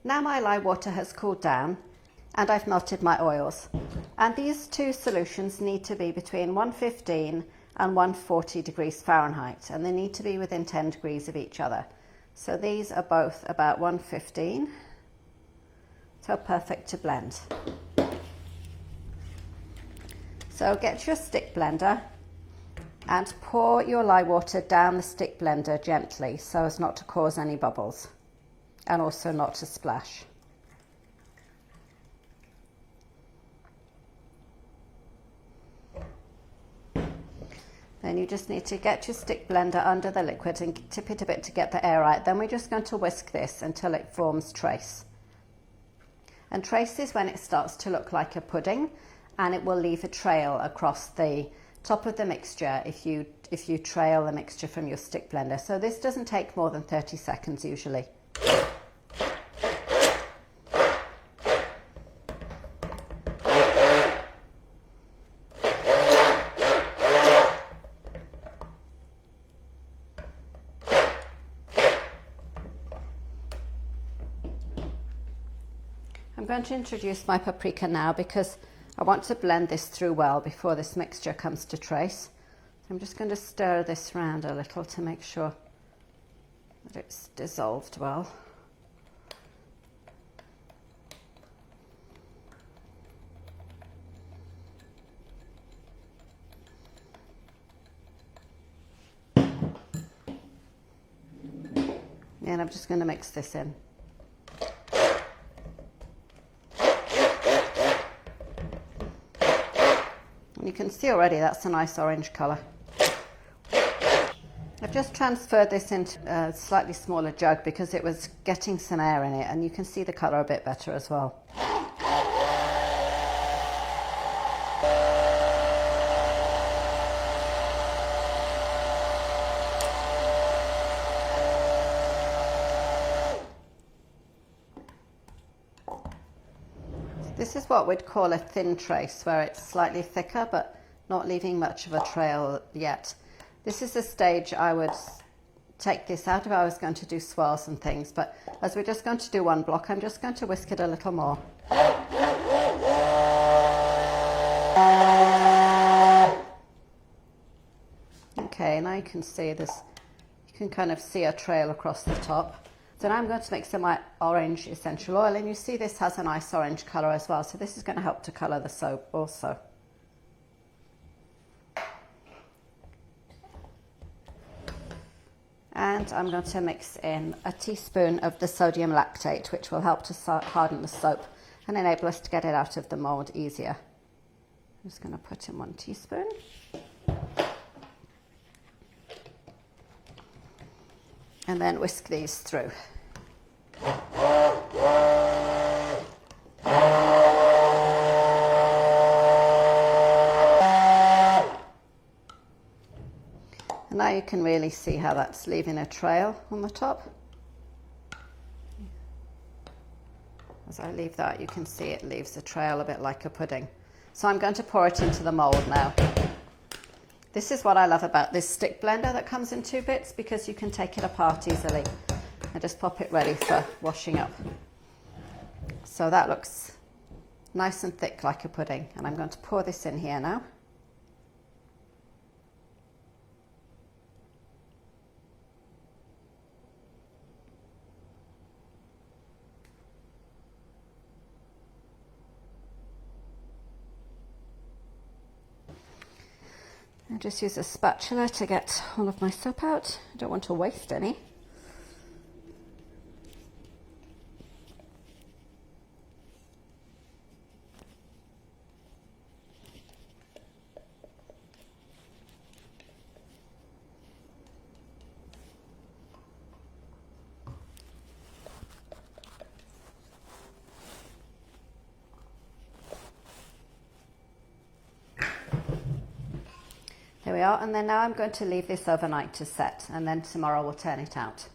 Now my lye water has cooled down and I've melted my oils. And these two solutions need to be between 115 and 140 degrees Fahrenheit, and they need to be within 10 degrees of each other. So these are both about 115, so perfect to blend. So get your stick blender and pour your lye water down the stick blender gently so as not to cause any bubbles and also not to splash. Then you just need to get your stick blender under the liquid and tip it a bit to get the air out. Then we're just going to whisk this until it forms trace. And trace is when it starts to look like a pudding, and it will leave a trail across the top of the mixture if you trail the mixture from your stick blender. So this doesn't take more than 30 seconds usually. I'm going to introduce my paprika now because I want to blend this through well before this mixture comes to trace. So I'm just going to stir this round a little to make sure that it's dissolved well. And I'm just going to mix this in. And you can see already that's a nice orange colour. I've just transferred this into a slightly smaller jug because it was getting some air in it, and you can see the colour a bit better as well. This is what we'd call a thin trace, where it's slightly thicker but not leaving much of a trail yet. This is the stage I would take this out if I was going to do swirls and things, but as we're just going to do one block, I'm just going to whisk it a little more. Okay, now you can see this, you can kind of see a trail across the top. So now I'm going to mix in my orange essential oil, and you see this has a nice orange colour as well, so this is going to help to colour the soap also. And I'm going to mix in a teaspoon of the sodium lactate, which will help to harden the soap and enable us to get it out of the mould easier. I'm just going to put in 1 teaspoon. And then whisk these through. And now you can really see how that's leaving a trail on the top. As I leave that, you can see it leaves a trail a bit like a pudding. So I'm going to pour it into the mould now. This is what I love about this stick blender that comes in 2 bits, because you can take it apart easily and just pop it ready for washing up. So that looks nice and thick like a pudding, and I'm going to pour this in here now. I just use a spatula to get all of my soap out. I don't want to waste any. There we are, and then now I'm going to leave this overnight to set, and then tomorrow we'll turn it out.